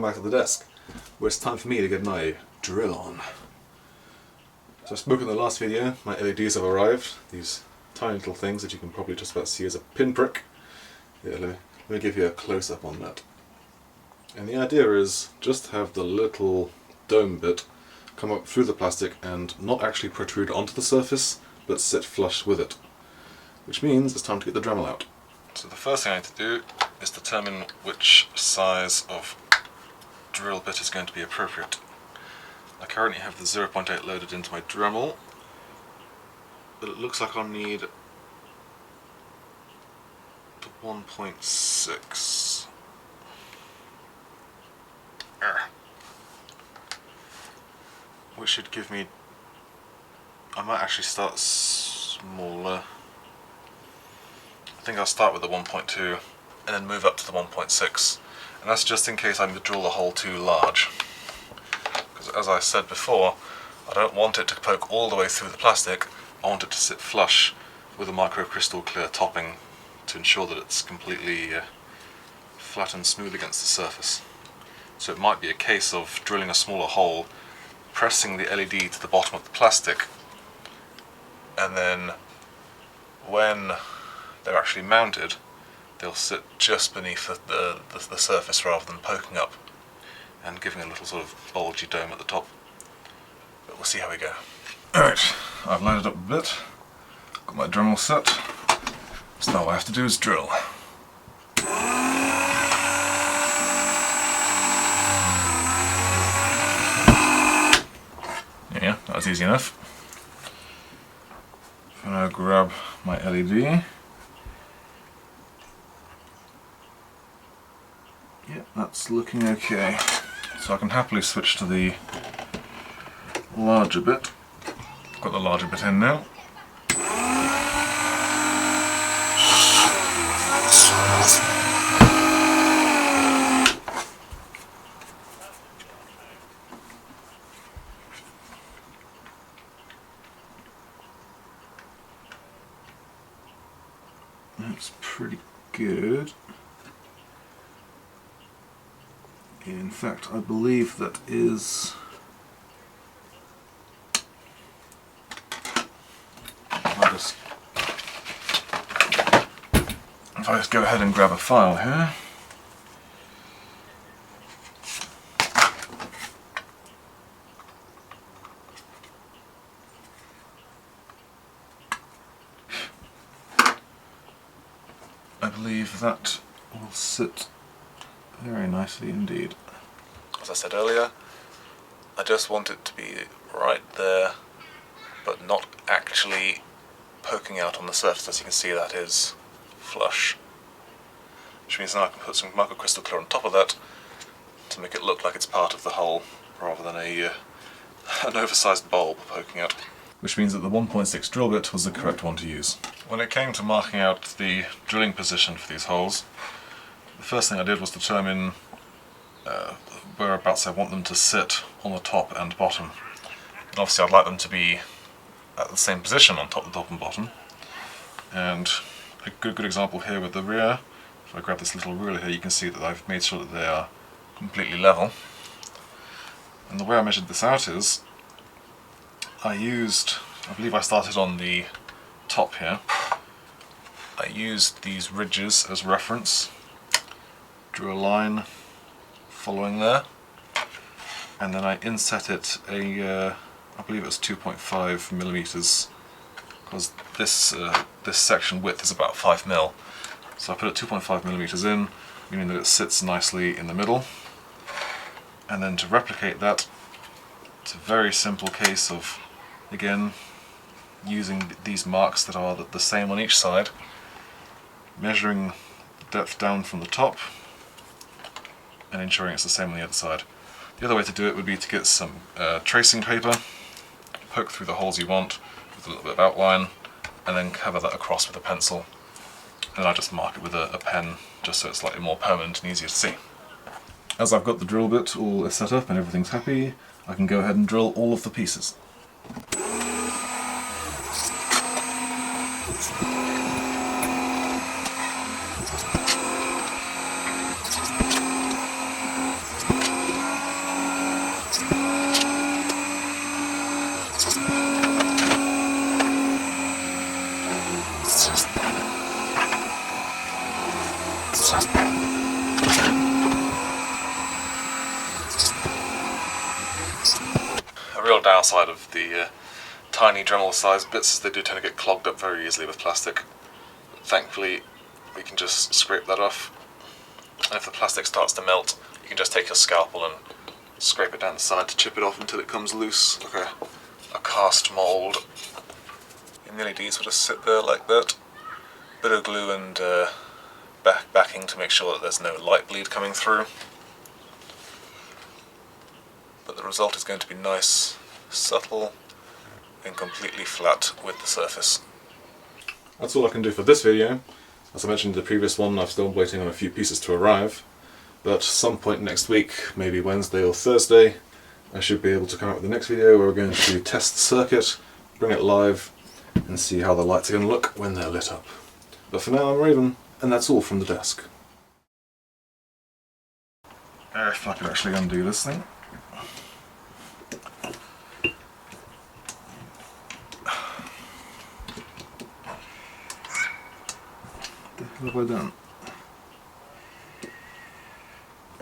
welcome back to the desk, where it's time for me to get my drill on. So I spoke in the last video, my LEDs have arrived, these tiny little things that you can probably just about see as a pinprick. Yeah, let me give you a close-up on that. And the idea is just have the little dome bit come up through the plastic and not actually protrude onto the surface, but sit flush with it. Which means it's time to get the Dremel out. So the first thing I need to do is determine which size of drill bit is going to be appropriate. I currently have the 0.8 loaded into my Dremel, but it looks like I'll need the 1.6. Which should give me... I might actually start smaller. I think I'll start with the 1.2 and then move up to the 1.6, and that's just in case I drill the hole too large, because as I said before, I don't want it to poke all the way through the plastic. I want it to sit flush with a microcrystal clear topping to ensure that it's completely flat and smooth against the surface. So it might be a case of drilling a smaller hole, pressing the LED to the bottom of the plastic, and then when they're actually mounted, they'll sit just beneath the surface rather than poking up and giving a little sort of bulgy dome at the top. But we'll see how we go. Alright, I've loaded up a bit, got my Dremel set, so now all I have to do is drill. Yeah, that was easy enough. I'm going to grab my LED. Yeah, that's looking okay. So I can happily switch to the larger bit. Got the larger bit in now. That's pretty good. In fact, I believe that is... If I just go ahead and grab a file here. I believe that will sit very nicely indeed. As I said earlier, I just want it to be right there, but not actually poking out on the surface. As you can see, that is flush. Which means now I can put some microcrystal clear on top of that to make it look like it's part of the hole, rather than an oversized bulb poking out. Which means that the 1.6 drill bit was the correct one to use. When it came to marking out the drilling position for these holes, the first thing I did was determine whereabouts I want them to sit on the top and bottom. And obviously I'd like them to be at the same position on top, and bottom. And a good example here with the rear, if I grab this little ruler here, you can see that I've made sure that they are completely level. And the way I measured this out is, I believe I started on the top here. I used these ridges as reference, drew a line following there, and then I inset it I believe it was 2.5 millimeters, because this section width is about 5 mil. So I put it 2.5 millimeters in, meaning that it sits nicely in the middle. And then to replicate that, it's a very simple case of, again, using these marks that are the same on each side, measuring the depth down from the top, and ensuring it's the same on the other side. The other way to do it would be to get some tracing paper, poke through the holes you want with a little bit of outline, and then cover that across with a pencil. And I just mark it with a pen, just so it's slightly more permanent and easier to see. As I've got the drill bit all set up and everything's happy, I can go ahead and drill all of the pieces. A real downside of the tiny Dremel sized bits is they do tend to get clogged up very easily with plastic. But thankfully we can just scrape that off, and if the plastic starts to melt you can just take your scalpel and scrape it down the side to chip it off until it comes loose like a cast mould. And the LEDs will just sit there like that. Bit of glue and backing to make sure that there's no light bleed coming through. But the result is going to be nice, subtle, and completely flat with the surface. That's all I can do for this video. As I mentioned in the previous one, I'm still waiting on a few pieces to arrive. But some point next week, maybe Wednesday or Thursday, I should be able to come out with the next video where we're going to test the circuit, bring it live, and see how the lights are going to look when they're lit up. But for now, I'm Raven, and that's all from the desk. If I could actually undo this thing. What the hell have I done?